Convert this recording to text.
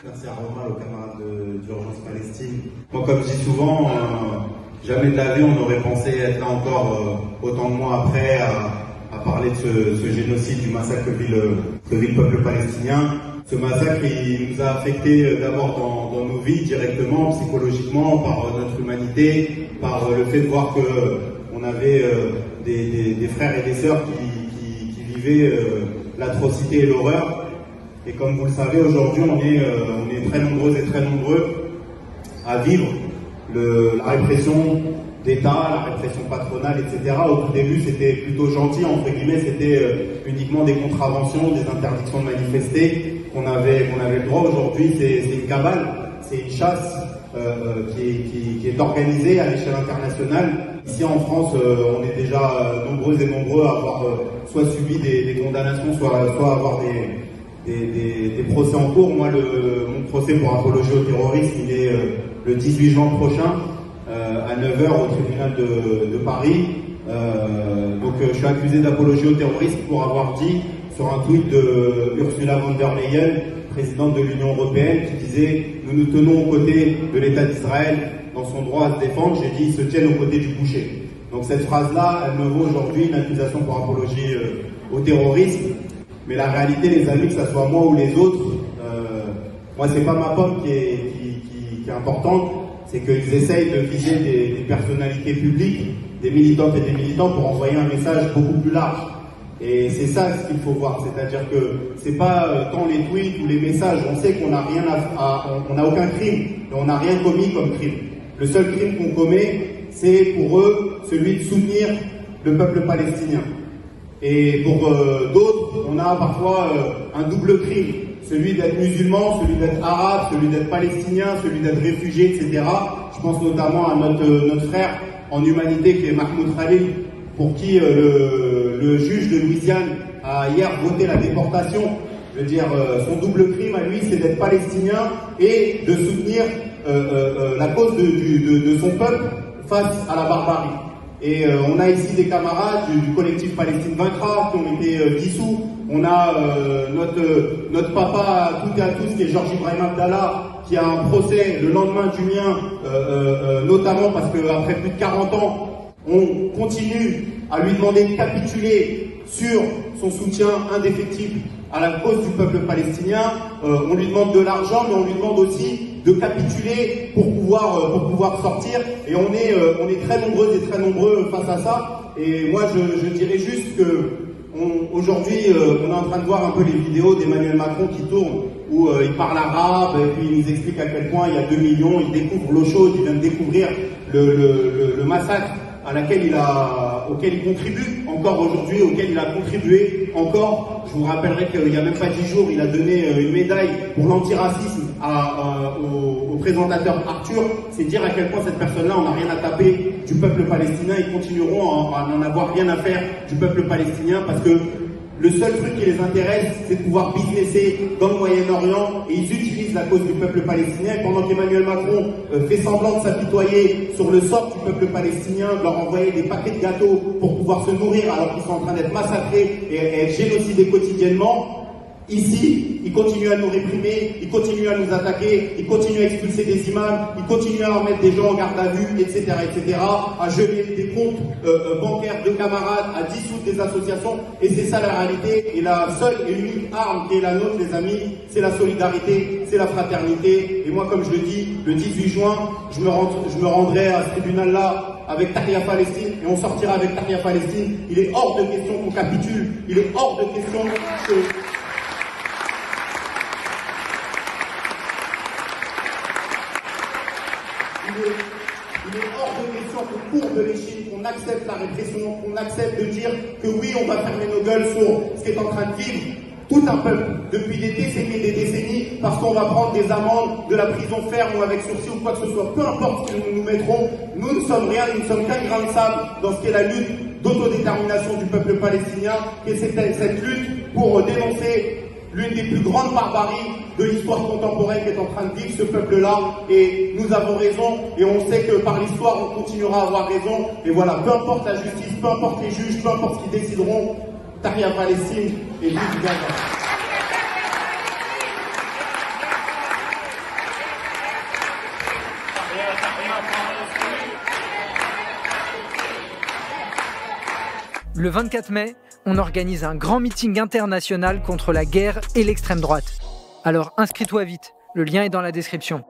Merci à Romain, au camarade d'Urgence Palestine. Moi, comme je dis souvent, jamais de la vie on aurait pensé être là encore autant de mois après à parler de ce génocide, du massacre que vit le peuple palestinien. Ce massacre, il nous a affecté d'abord dans nos vies directement, psychologiquement, par notre humanité, par le fait de voir qu'on avait des frères et des sœurs qui vivaient l'atrocité et l'horreur. Et comme vous le savez, aujourd'hui, on est très nombreuses et très nombreux à vivre la répression d'État, la répression patronale, etc. Au tout début, c'était plutôt gentil, entre guillemets, c'était uniquement des contraventions, des interdictions de manifester qu'on avait le droit. Aujourd'hui, c'est une cabale, c'est une chasse qui est organisée à l'échelle internationale. Ici en France, on est déjà nombreux et nombreux à avoir soit subi des condamnations, soit avoir des procès en cours. Moi, mon procès pour apologie au terrorisme, il est le 18 juin prochain, à 9h au tribunal de Paris. Donc je suis accusé d'apologie au terrorisme pour avoir dit sur un tweet de Ursula von der Leyen, présidente de l'Union européenne, qui disait « Nous nous tenons aux côtés de l'État d'Israël dans son droit à se défendre ». J'ai dit « Ils se tiennent aux côtés du boucher ». Donc cette phrase-là, elle me vaut aujourd'hui une accusation pour apologie au terrorisme. Mais la réalité, les amis, que ce soit moi ou les autres, moi, c'est pas ma pomme qui est importante, c'est qu'ils essayent de viser des personnalités publiques, des militantes et des militants pour envoyer un message beaucoup plus large. Et c'est ça ce qu'il faut voir, c'est-à-dire que c'est pas tant les tweets ou les messages, on sait qu'on n'a rien on n'a aucun crime, et on n'a rien commis comme crime. Le seul crime qu'on commet, c'est pour eux celui de soutenir le peuple palestinien. Et pour d'autres, on a parfois un double crime, celui d'être musulman, celui d'être arabe, celui d'être palestinien, celui d'être réfugié, etc. Je pense notamment à notre frère en humanité qui est Mahmoud Khalil, pour qui le juge de Louisiane a hier voté la déportation. Je veux dire, son double crime à lui, c'est d'être palestinien et de soutenir la cause de son peuple face à la barbarie. Et on a ici des camarades du collectif Palestine Vaincra qui ont été dissous. On a notre papa à toutes et à tous qui est Georges Ibrahim Abdallah, qui a un procès le lendemain du mien, notamment parce qu'après plus de 40 ans, on continue à lui demander de capituler sur son soutien indéfectible à la cause du peuple palestinien. On lui demande de l'argent, mais on lui demande aussi de capituler pour pouvoir sortir. Et on est très nombreux et très nombreux face à ça. Et moi, je dirais juste que aujourd'hui, on est en train de voir un peu les vidéos d'Emmanuel Macron qui tournent, où il parle arabe, et puis il nous explique à quel point il y a 2 millions, il découvre l'eau chaude, il vient de découvrir le massacre auquel il contribue encore aujourd'hui, auquel il a contribué encore. Je vous rappellerai qu'il n'y a même pas 10 jours, il a donné une médaille pour l'antiracisme au présentateur Arthur. C'est dire à quel point cette personne-là, on n'a rien à taper du peuple palestinien. Ils continueront à n'en avoir rien à faire du peuple palestinien parce que le seul truc qui les intéresse, c'est de pouvoir businesser dans le Moyen-Orient, et ils utilisent la cause du peuple palestinien. Et pendant qu'Emmanuel Macron fait semblant de s'apitoyer sur le sort du peuple palestinien, de leur envoyer des paquets de gâteaux pour pouvoir se nourrir alors qu'ils sont en train d'être massacrés et être génocidés quotidiennement, ici, ils continuent à nous réprimer, ils continuent à nous attaquer, ils continuent à expulser des imams, ils continuent à remettre des gens en garde à vue, etc., à geler des comptes bancaires de camarades, à dissoudre des associations. Et c'est ça la réalité. Et la seule et unique arme qui est la nôtre, les amis, c'est la solidarité, c'est la fraternité. Et moi, comme je le dis, le 18 juin, je me rendrai à ce tribunal-là avec Tahia Palestine, et on sortira avec Tahia Palestine. Il est hors de question qu'on capitule, il est hors de question que... Il est hors de question qu'on court de l'échine, qu'on accepte la répression, qu'on accepte de dire que oui, on va fermer nos gueules sur ce qui est en train de vivre tout un peuple depuis des décennies et des décennies, parce qu'on va prendre des amendes, de la prison ferme ou avec sursis ou quoi que ce soit, peu importe ce que nous nous mettrons, nous ne sommes rien, nous ne sommes qu'un grain de sable dans ce qui est la lutte d'autodétermination du peuple palestinien, et c'est cette lutte pour dénoncer l'une des plus grandes barbaries de l'histoire contemporaine qu'est en train de vivre ce peuple-là, et nous avons raison, et on sait que par l'histoire on continuera à avoir raison, et voilà, peu importe la justice, peu importe les juges, peu importe ce qu'ils décideront, Tahia Palestine et vive Gaza. Le 24 mai, on organise un grand meeting international contre la guerre et l'extrême droite. Alors inscris-toi vite, le lien est dans la description.